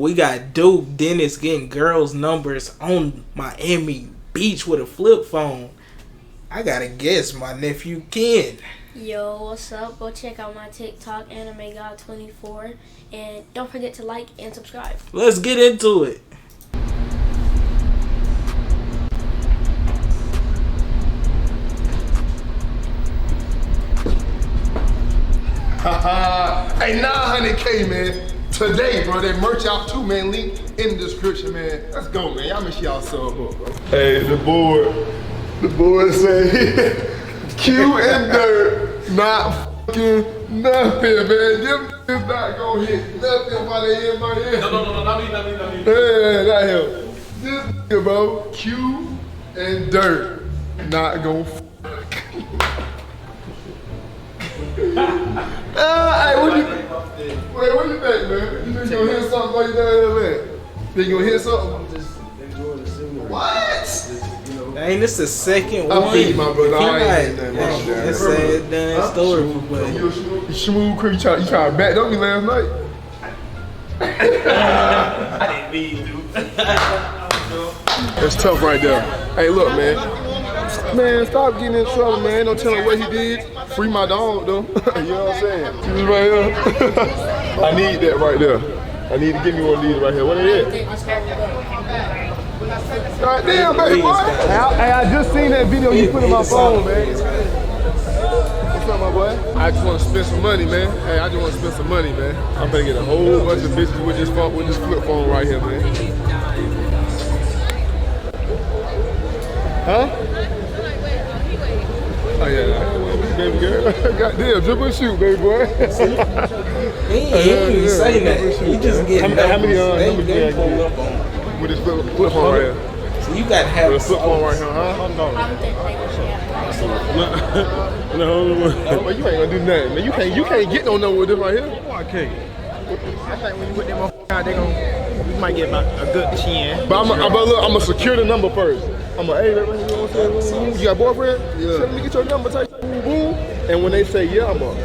We got Duke Dennis getting girls' numbers on Miami Beach with a flip phone. I gotta guess my nephew Ken. Yo, what's up? Go check out my TikTok, AnimeGod24, and don't forget to like and subscribe. Let's get into it. Hey, 900K, man. Today, bro, that merch out too, man. Link in the description, man. Let's go, man. Y'all make sure y'all sub up, bro. Hey, the board say Q and Dirt, not fucking nothing, man. Them niggas not gonna hit nothing while they in my head. No, not me. Yeah, not him. This nigga, bro, Q and Dirt, not gonna fuck. Hey, what you think, man? You think you gonna hear something while you down here, man? Think you gonna hear something? I'm just enjoying the scenery. What? Dang, this the second I'm one. beating my brother. I ain't Dang, nothing wrong. that's sad done story for buddy. You smooth crew, you try to back up me last night? I didn't mean to. That's tough right there. Hey, look, man. Man, stop getting in trouble, man. Don't tell him what he did. Free my dog, though. You know what I'm saying? See this right here? I need that right there. I need to give me one of these right here. What is it? God damn, baby boy. Hey, I just seen that video you put in my phone, man. What's up, my boy? I just want to spend some money, man. Hey, I just want to spend some money, man. I'm gonna get a whole bunch of bitches with this phone, with this flip phone right here, man. Huh? Oh yeah, baby girl. Goddamn, dribble and shoot, baby boy. He ain't say that. You just get how many numbers they do I get with this flip phone right here? So you gotta have With a flip phone right here, huh? No. Well, you ain't gonna do nothing, man. You can't get no number with this right here. I can't. I think when you put them on, you might get about a good 10. But look, I'm gonna secure the number first. I'm like, hey, you know what I'm saying? You got a boyfriend? Yeah. Let me get your number, type boom, boom. And when they say yeah, I'm like,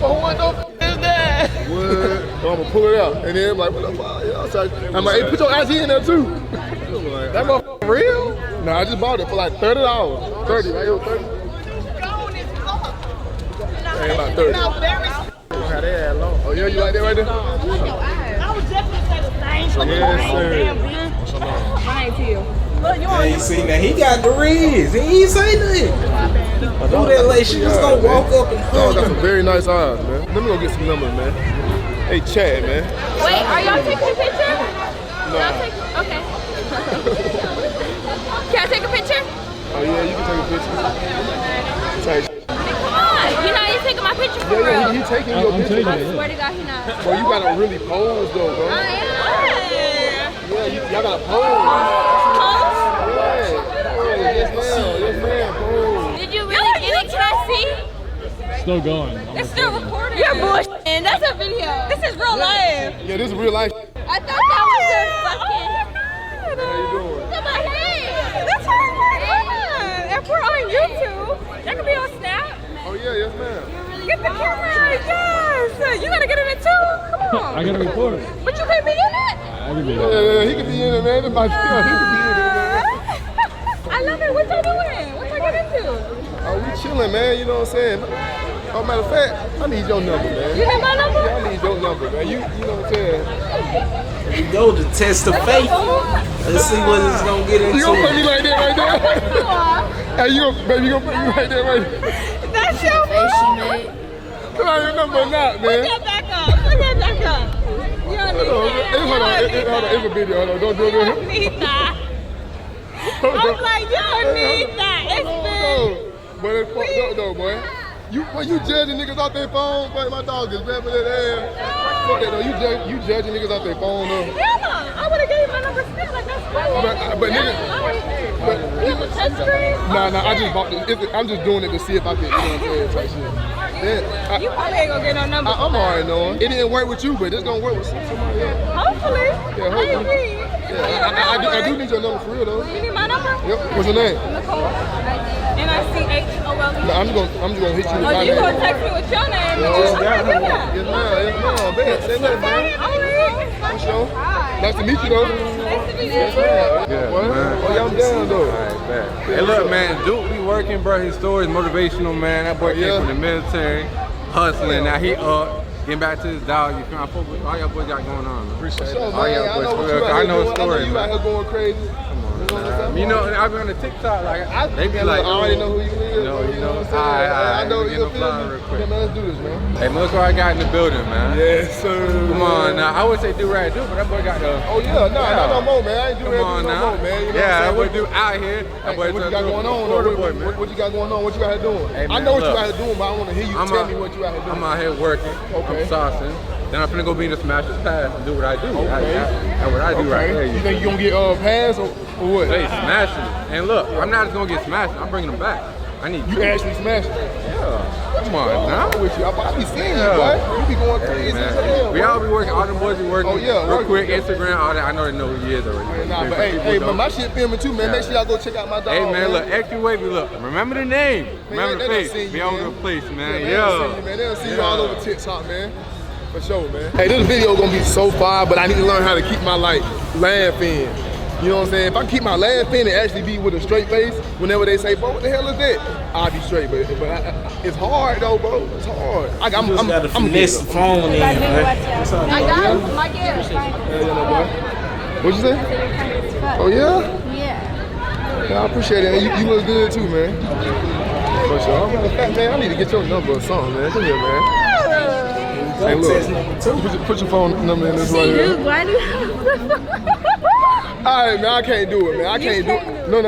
oh, what the f is that? What? So I'm gonna pull it out. And then I'm like, what the fuck? Yeah, I'm like, hey, put your IG in there too. That motherfucker real? Nah, I just bought it for like $30. 30, right here, 30. Ain't about 30. How they had long. Oh yeah, you like that right there? I was just gonna say the same. Yes, sir. My name to you. Look, you Hey, see now he got the Riz. He ain't say nothing. Do that like she just gonna walk up and Dog hug got him. some very nice eyes, man. Let me go get some numbers, man. Hey, Chad, man. Wait, are y'all taking a picture? Nah. Okay. Can I take a picture? Oh yeah, you can take a picture. Come on. You're not even taking my picture for real. Yeah, he taking your picture. I swear to God, he not. Well, you gotta really pose though, bro. I am. Yeah, y'all gotta pose. Yes, ma'am, pose. Did you really get it? Can I see? Still going. It's still recording. You're bullshitting. That's a video. This is real life. Yeah, this is real life. I thought that was a fucking. How you doing? Look at my head. That's how it. If we're on YouTube, that could be on Snap. Oh yeah, yes, ma'am. Get the camera. Yes. You gotta get in it too. Come on. I gotta record. But you can't be in it. I can be Yeah, he could be in it, man. He could be in it, man. I love it. What y'all doing? What y'all get into? Oh, we chilling, man. You know what I'm saying? Oh, matter of fact, I need your number, man. You need my number? Yeah, I need your number, man. You know what I'm saying? We go to test the faith. Let's see what it's gonna get into. You gonna put me like that right there? Hey, baby, you gonna put me like that right there? That's your phone. Come on, your number or not, Put man. that back up. Put that back up. You don't need that. Hold on, it's a video. Hold on, don't do You it. don't need that. I'm like, you don't need that. It's big. But it's fucked up though, boy. When you judging niggas off their phone, boy, my dog is rapping that ass. Fuck that though, you judging niggas off their phone though. Hell no. I would've gave you my number still. Like, that's fine. But niggas, You have a touch screen? nah, I just bought this. I'm just doing it to see if I can, you know what I'm saying, type shit. Yeah, You probably ain't gonna get no number. I'm already knowing. It didn't work with you, but it's gonna work with somebody else. Hopefully. Yeah, hopefully. I agree. Yeah, I do need your number for real though. You need my number? Yep. What's your name? Nicole. N-I-C-H-O-L-E. No, I'm just gonna hit you with my Oh, you name. gonna text me with your name? Yeah. Okay, do that. Yes, ma'am. Bet. Say nothing, man. Alright. know. Hi. Nice to meet you, though. Nice to meet you. Yeah, what? Oh, yeah, I'm down, though. Alright, bet. Hey, look, man, Duke be working, bro. His story is motivational, man. That boy came from the military, hustling. Now he up, getting back to his dog. You feel I fuck with all y'all boys got going on, man. Appreciate it. All y'all boys, for real. I know the story, you out man. here going crazy. You know, I be on the TikTok, like, they be like, I already know who you is. You know what I'm saying? I know get you no fly real quick. Yeah, man, let's do this, man. Hey, man, look what I got in the building, man. Yes, sir. Come on now. I would say do right, do, but that boy got the. Oh, yeah, not no more, man. I ain't do Come that on no now. more, man. You know Yeah, that what boy do out here. That boy what you got going on, though? What you got going on? What you out here doing? Hey, I man, know what you look. out here doing, but I want to hear you tell me what you out here doing. I'm out here working. Okay. I'm saucing. Then I'm finna go be in the Smash Pass and do what I do. Okay. That's what I do right there. You think you gonna get pass or what? Hey, smashing it. And look, I'm not just gonna get smashed. I'm bringing them back. I need You actually smashed it. Yeah. Come on now. I'm with you. I be seeing you, boy. You be going crazy as hell. We all be working. All them boys be working. Oh, yeah, Real working. quick, Instagram, all that. I know they know who he is already. Nah, but hey, man, my shit filming too, man. Yeah. Make sure y'all go check out my dog. Hey man, look, extra wavy, look. Remember the name. Remember the they face. done seen Be you, on man. good place, man. Yeah, Yo. they done see you all over TikTok, man. For sure, man. Hey, this video gonna be so fire, but I need to learn how to keep my laugh in. You know what I'm saying? If I keep my laugh in and actually be with a straight face, whenever they say, bro, what the hell is that? I'll be straight, but it's hard though, bro. It's hard. I'm just gotta finesse the phone in, man. That's all. I got him. My kid. What'd you say? Oh yeah? Yeah, I appreciate it. You look good too, man. For sure. Matter of fact, man, I need to get your number or something, man. Come here, man. Hey, look. Put your phone number in this right here. Why do you have All right, man. I can't do it, man. I can't do it. No.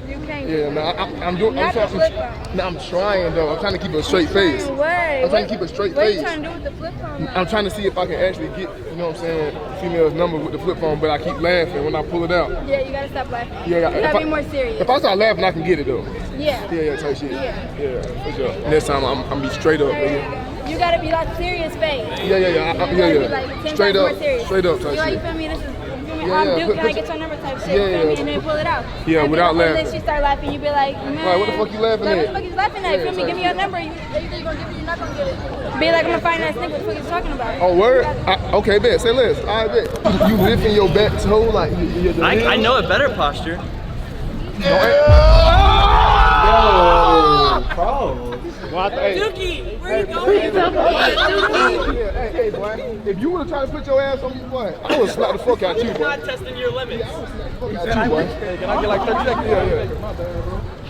You can't. Yeah, man. I'm doing. I'm trying though. I'm trying to keep a straight face. I'm trying to keep a straight What are face. you trying to do with the flip phone? I'm trying to see if I can actually get, you know what I'm saying, female's number with the flip phone, but I keep laughing when I pull it out. Yeah, you gotta stop laughing. Yeah, you gotta be more serious. If I start laughing, I can get it though. Yeah. Yeah, type shit. Yeah. For sure. Next time I'm be straight up, nigga. You gotta be like serious face. Yeah. You gotta be like 10 Straight times up, more serious. straight up type You shit. feel me? This is, you feel me? Yeah, I'm yeah, Duke, put- can I put- get your number type shit? Yeah, You feel me? yeah. And then pull it out. Yeah, And without then, and laughing. then she start laughing, you be like, man. Like, what the fuck you laughing like, at? What the fuck you laughing at? Yeah, Feel me? type Give me shit. your number. You either gonna give it, you're not gonna get it. Be like, I'm a fine ass nigga. What the fuck you talking about? Oh, word? Okay, bet. Say less. All right, bet. You lifting your back toe like I know a better posture. Dookie, where you going? Hey, boy. If you would have tried to put your ass on me, boy, I would have slapped the fuck out you, boy. Not testing your limits. Can I get like 30 seconds? Yeah.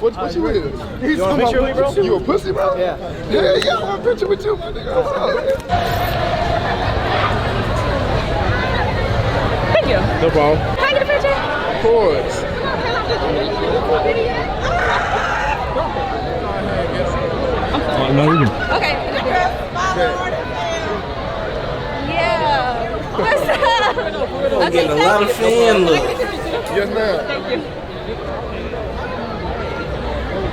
What you is? He's You want a picture with me, bro? You a pussy, bro? Yeah. Yeah, I want a picture with you, my nigga. What's up? Thank you. No problem. Can I get a picture? Of course. Okay. Yeah. What's up? I'm getting a lot of fan love. Yes, ma'am. Thank you.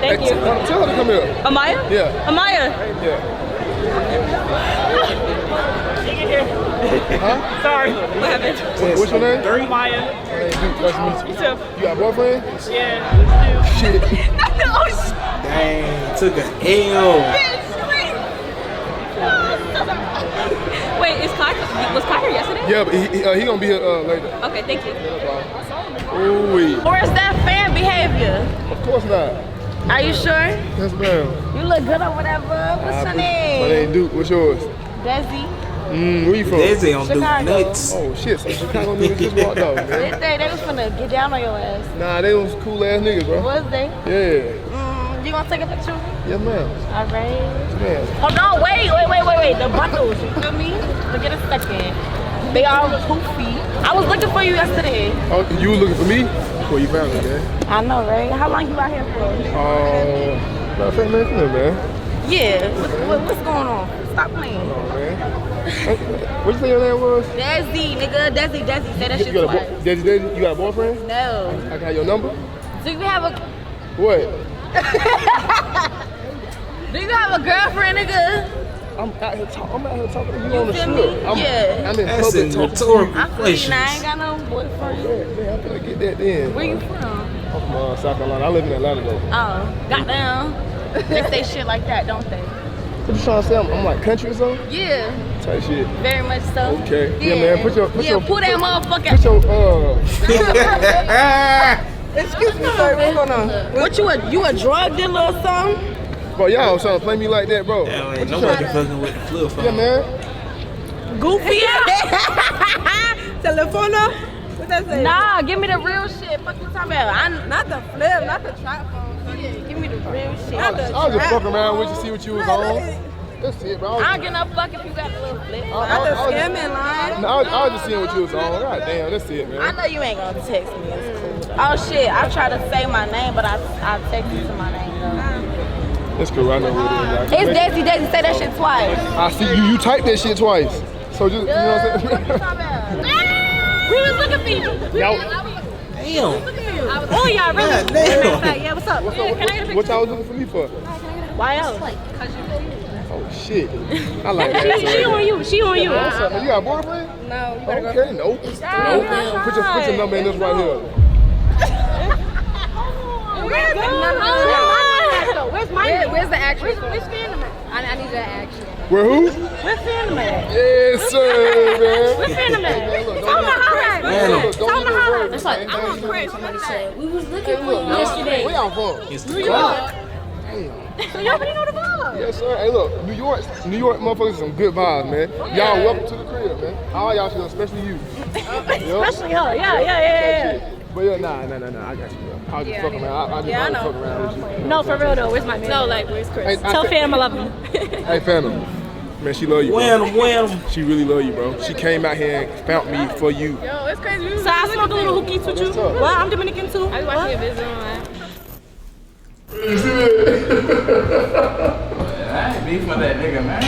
Thank Hey, you. tell her to come here. Amaya? Yeah. Amaya. Yeah. Sorry. What happened? What's your name? Maya. Hey, Duke, nice to meet you. You too. You got a boyfriend? Yeah. Shit. Dang, took an L. Wait, was Kai here yesterday? Yeah, but he gonna be here later. Okay, thank you. Ooh, Where's that fan behavior? of course not. Are you sure? Yes, ma'am. You look good or whatever. What's your My name? name Duke. What's yours? Desi. Where you from? Desi on Duke Chicago. nuts. Oh shit, so Chicago niggas just walked out, man. They was finna get down on your ass. Nah, they was cool ass niggas, bro. Was they? Yeah. You gonna take a picture? Yes, ma'am. All right. Yes, ma'am. Hold on, wait. The bundles, you feel me? Look at a second. They all poofy. I was looking for you yesterday. Oh, you were looking for me? Well, you found me, man. I know, right? How long you out here for? Matter of fact, man, come here, man. Yeah. What's going on? Stop playing. Oh, man. What you say your name was? Desi, nigga. Desi. Say that You shit got a twice. Desi, you got a boyfriend? No. I can have your number? Do you have a What? Do you have a girlfriend, nigga? I'm out here talking to you You on the feel strip. me? I'm Yeah. in That's public in talking to rhetorical you. I'm questions. 29, I ain't got no boyfriend. Yeah, I'm gonna get that then. Where you from? I'm from South Carolina. I live in Atlanta though. Oh, goddamn. They say shit like that, don't they? What you trying to say? I'm like country or something? Yeah, Type shit. very much so. Okay. Yeah, man. Put your pull that motherfucker. Put your Excuse me, sir. What's going on? What you a drug dealer or something? Bro, y'all trying to play me like that, bro. Yeah, What ain't you nobody tryna- fucking with the flip phone. Yeah, man. Goofy Telefono? What that say? Nah, give me the real shit. Fuck you talking about? Not the flip, not the trap phone. Give me the real shit. Not the I was just trap fucking around with you, phone. see what you was Look, on. look at- That's it, bro. I don't get no fuck if you got a little flip. Not the scamming line. No, I was just seeing what you was on. God damn, that's it, I man. know you ain't gonna text me. It's cool. Oh shit, I try to say my name, but I text you to my name though. It's cool, I know who it is. It's Daisy. Daisy, say that shit twice. I see you typed that shit twice. So just, you know what I'm saying? We was looking for you. Yo. Damn. Oh, y'all really? God damn. Yeah, what's up? What y'all was looking for me for? Why else? Oh shit. I like that. She on you. She on you. What's up, man? You got a boyfriend? No, you better go. Okay, nope. Nope. Put your number in this right here. Where's the actress? Which fan I need that action. Where who? Where's Phantom at? Yes, sir, man. Where's Phantom at? It's like, I'm on Chris. Somebody said, we was looking for you yesterday. Where y'all from? It's the clock. So you already know the vlog. Yes, sir. Hey, look, New York motherfuckers some good vibes, man. Y'all welcome to the crib, man. All y'all should, especially you. Especially her. Yeah. But yeah, nah, I got you, bro. I was just fucking around. I just fucking around with you. No, for real though. Where's my man? No, like, where's Chris? Hey, Tell Phantom I love him. Hey, Phantom. Man, she love you, bro. Wham. She really love you, bro. She came out here and found me for you. Yo, it's crazy. So I smoke a little hookies with you. What's up? Well, I'm Dominican too. I was watching your video online. You see that? I ain't beef with that nigga, man.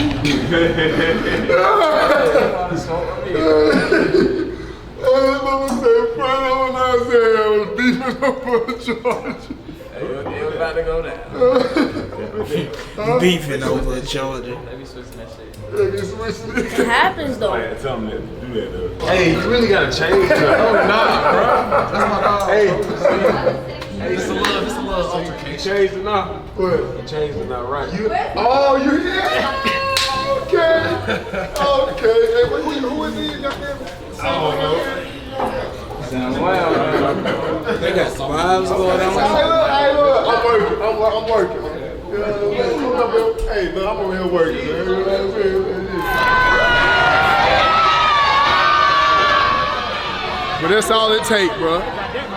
Mama said, Phantom, when I said I was beefing up for Georgia. It was about to go down. Beefing over Georgia. Let me switch that shit. It happens though. Tell me to do that though. Hey, you really gotta change that. Oh, nah, bro. That's my dog. Hey, it's a little altercation. You changed it now. What? You changed it now, right? You here? Okay. Hey, who is he? Goddamn. I don't know. Sound wild, man. They got some vibes going on. Hey, look, I'm working. Hey, look, I'm over here working, man. But that's all it take, bro.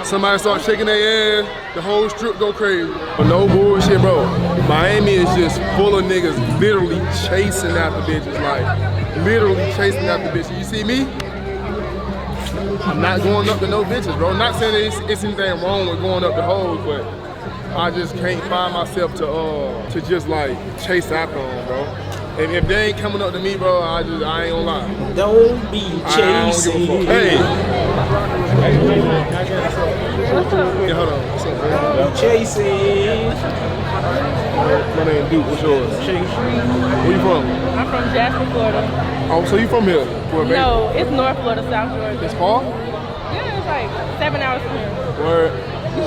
Somebody start shaking their ass, the whole strip go crazy. But no bullshit, bro. Miami is just full of niggas literally chasing after bitches, like literally chasing after bitches. You see me? I'm not going up to no bitches, bro. I'm not saying that it's anything wrong with going up to hoes, but I just can't find myself to just like chase after them, bro. If they ain't coming up to me, bro, I ain't gonna lie. Don't be I don't give a chasing. fuck. Hey. Yeah, hold on. What's up, man? Chasing. My name Duke. What's yours? Where you from? I'm from Jasper, Florida. Oh, so you from here? Where, baby? No, it's North Florida, South Georgia. It's far? Yeah, it's like 7 hours from here. Where?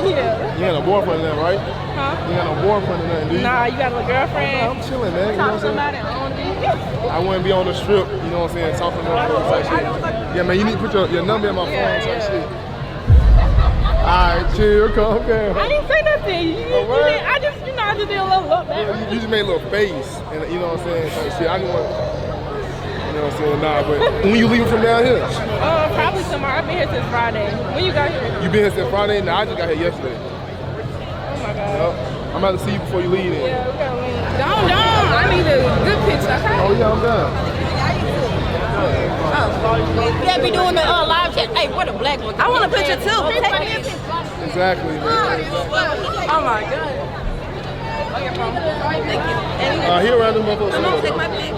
Yeah. You ain't a boyfriend then, right? Huh? You ain't no boyfriend then, do you? Nah, you got a girlfriend. I'm chilling, man. You know Talk what I'm somebody saying? on this. I wouldn't be on the strip, you know what I'm saying, talking to them type shit. Yeah, man, you need to put your number in my phone type shit. Alright, chill, calm down. I didn't say nothing. I just did a little look back. You just made a little face, and you know what I'm saying, type shit. I didn't want, you know what I'm saying, nah, but when you leaving from down here? Probably tomorrow. I've been here since Friday. When you got here? You been here since Friday? Nah, I just got here yesterday. Oh my God. Yep. I'm about to see you before you leave then. Yeah, we gotta leave. Don't. I need a good picture, okay? Oh yeah, I'm down. Yeah, be doing the live chat. Hey, what a black one. I want a picture too. Take me a picture. Exactly, man. Oh my God. He around the motherfucker. I'm gonna take my pic.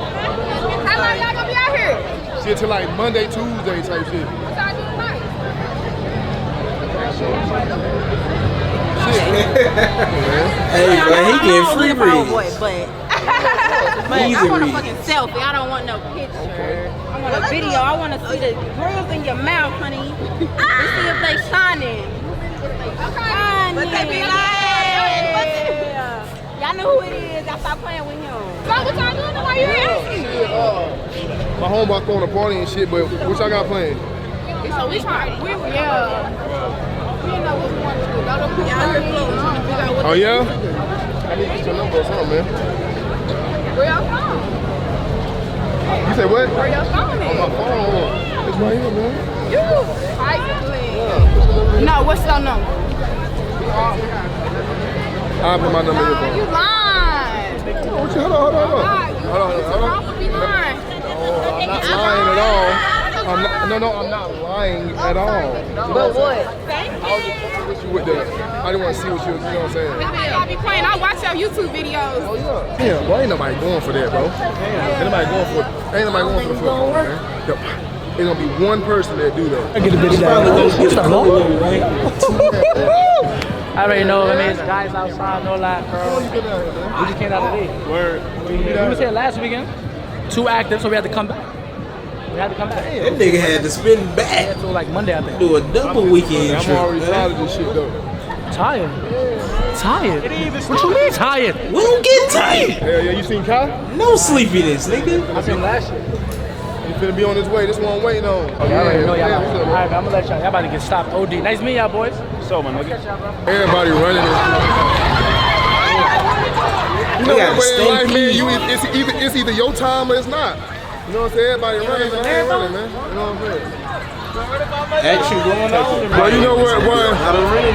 How long y'all gonna be out here? Shit till like Monday, Tuesday type shit. What y'all do tonight? Hey, man, he getting free reads. But Easy I want a read. fucking selfie. I don't want no picture. I want a video. I want to see the grills in your mouth, honey. Let's see if they shining. Shining. But they be like, Yeah. Y'all know who it is. Y'all stop playing with him. So what y'all doing? Why you asking? My homeboy throwing a party and shit, but what y'all got playing? So we trying. We didn't know what we wanted to do. Go to pool party. Oh yeah? I need to get your number or something, man. Where y'all from? You said what? Where y'all from? On my phone. It's right here, man. You. No, what's your number? I'll put my number in your phone. You lying. Hold on. You wrong for be lying. I'm not lying at all. I'm not lying at all. But what? Thank I was just fucking with you with that. I didn't want to see what you know what I'm saying? Y'all be playing. I watch your YouTube videos. Oh yeah. Damn, bro, ain't nobody going for that, bro. Ain't nobody going for the football, man. Yep. There's gonna be one person that do that. I get a bitch down. I already know, I mean, it's guys outside, no lie, bro. We just came out today. Word. We was here last weekend. 2 active, so we had to come back. That nigga had to spin back. Until like Monday, I think. Do a double weekend trip. I'm already tired of this shit, though. Tired? What you mean tired? We don't get tired. Yeah, you seen Kai? No sleepiness, nigga. I seen last year. He finna be on his way. This one I'm waiting on. Oh, y'all already know y'all. All right, I'm gonna let y'all about to get stopped. OD. Nice to meet y'all, boys. So, my nigga. Everybody running this. You know what way in life, man? It's either your time or it's not. You know what I'm saying? Everybody running, man. They ain't running, man. You know what I'm saying? Action going on. But you know what?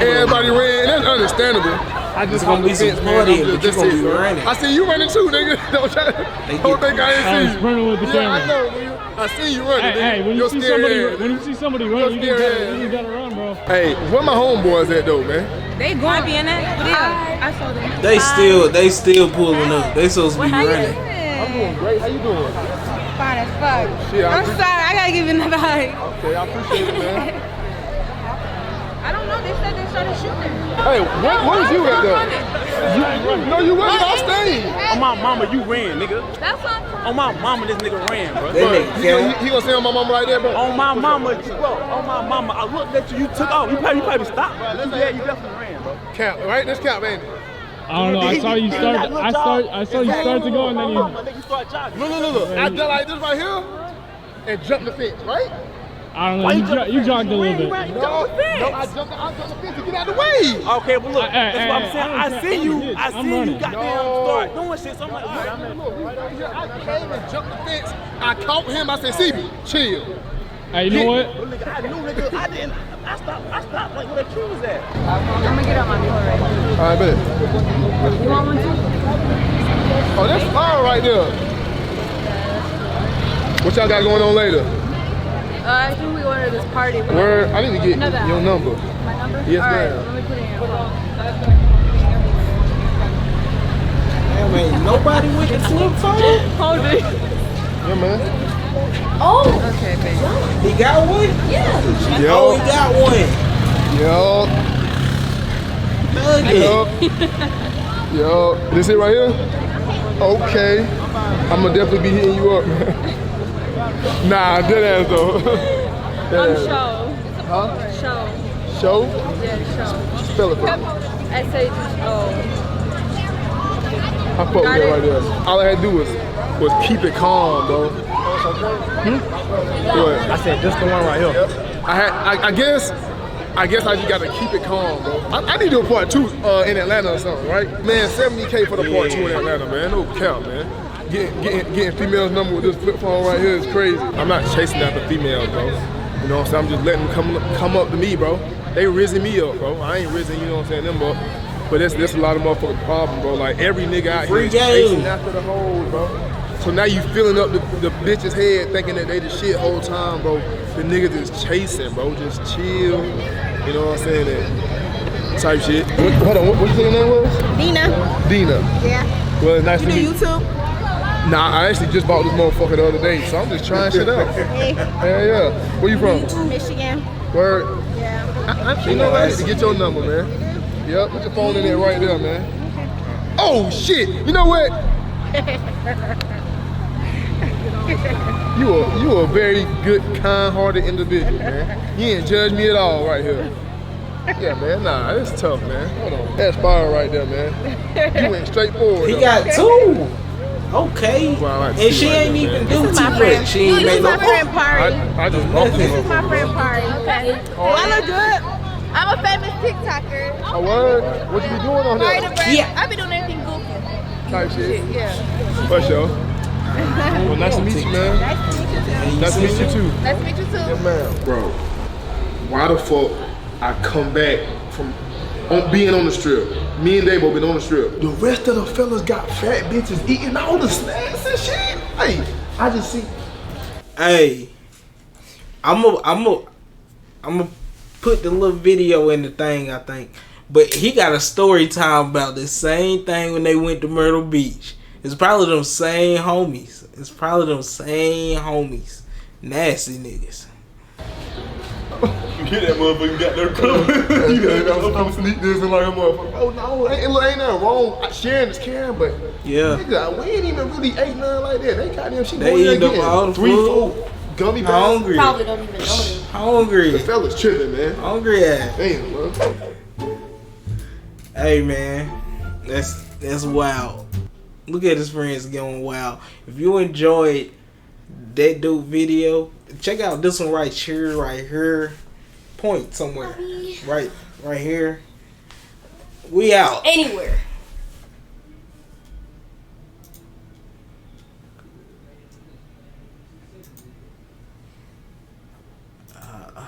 Everybody ran. That's understandable. I just gonna be some party, but you gonna be running. I see you running too, nigga. Don't think I ain't see you. Running with the camera. I know, man. I see you running. Hey, when you see somebody run, you just gotta run, bro. Hey, where my homeboys at though, man? They going to be in it. I saw them. They still pulling up. They supposed to be running. I'm doing great. How you doing? Fine as fuck. Shit, I'm sorry. I gotta give you another hug. Okay, I appreciate it, man. I don't know. They said they started shooting. Hey, where's you at though? No, you wasn't. I stayed. On my mama, you ran, nigga. That's what I'm On my mama, this nigga ran, bro. He gonna say on my mama right there, bro? On my mama, bro. On my mama. I looked at you. You took off. You probably stopped. But you definitely ran, bro. Cap, right? This cap, ain't it? I don't know. I saw you start to go, and then you. You start jogging. Look. I done like this right here and jumped the fence, right? I don't know. You jogged a little bit. No, I jumped the fence to get out of the way. Okay, well look, that's what I'm saying. I see you goddamn start doing shit. So I'm like, all right, Look, right over here. I came and jumped the fence. I caught him. I said, CB, chill. Hey, you know what? I knew, nigga. I stopped like where the tree was at. I'm gonna get on my tour right now. All right, bet. You want one too? Oh, that's fire right there. What y'all got going on later? I think we ordered this party. Word, I need to get your number. My number? Yes, All right, ma'am. let me put it in. Damn, ain't nobody with the flip phone? Hold it. Yeah, man. Oh, Okay, baby. He got one? yeah. Yo. Oh, he got one. Yo. This it right here? Okay. I'm gonna definitely be hitting you up. Nah, dead ass though. Show. Huh? Show. Show? Yeah, show. Spell it for me. S-H-O. I fuck with that right there. All I had to do was keep it calm, bro. What? I said, this the one right here. I guess I just gotta keep it calm, bro. I need to do a part 2 in Atlanta or something, right? Man, 70K for the part 2 in Atlanta, man. No count, man. Getting females' number with this flip phone right here is crazy. I'm not chasing after females, bro. You know what I'm saying? I'm just letting them come up to me, bro. They rizzing me up, bro. I ain't rizzing, you know what I'm saying, them up. But there's a lot of motherfucking problem, bro. Like every nigga out here is chasing after the hoes, bro. So now you filling up the bitch's head thinking that they the shit whole time, bro. The niggas is chasing, bro. Just chill. You know what I'm saying? That type shit. Hold on, what you think your name was? Dina. Yeah. Well, nice to meet you. YouTube? Nah, I actually just bought this motherfucker the other day, so I'm just trying shit out. Hey. Yeah. Where you from? Michigan. Word. Yeah. You know, I need to get your number, man. Yep, put your phone in there right there, man. Oh, shit. You know what? You a very good, kind-hearted individual, man. You ain't judge me at all right here. Yeah, man, nah, it's tough, man. Hold on. That's fire right there, man. You went straight forward. He though. got 2. Okay. Well, I like And to she see ain't like even that, do This is too my friend. much. She ain't This make is no my friend Pari. I just bumped This him is my friend Pari. Okay. Do I look good? I'm a famous TikToker. A word? What you be doing on Pari there? the brand. I be doing everything goofy. Type shit. Yeah. For sure. Well, nice to meet you, man. Nice to meet you too. Nice to meet you too. Nice to meet you too. Yeah, man. Bro, why the fuck I come back from being on the strip? Me and Davo been on the strip. The rest of the fellas got fat bitches eating all the snacks and shit. Hey, I just see. Hey, I'm a put the little video in the thing, I think. But he got a story time about the same thing when they went to Myrtle Beach. It's probably them same homies. Nasty niggas. You get that motherfucker got their club. You got that sneak this and like a motherfucker. Oh no, ain't nothing wrong. Sharing is caring, but Yeah. nigga, we ain't even really ate nothing like that. They goddamn shit They going there eating up getting all the 3, food. 4 gummy bears. Hungry. Probably don't even know them. Hungry. The fellas tripping, man. Hungry ass. Damn, bro. Hey man, that's wild. Look at his friends going wild. If you enjoyed that dude video, check out this one right here. Point somewhere. Right here. We out. Anywhere.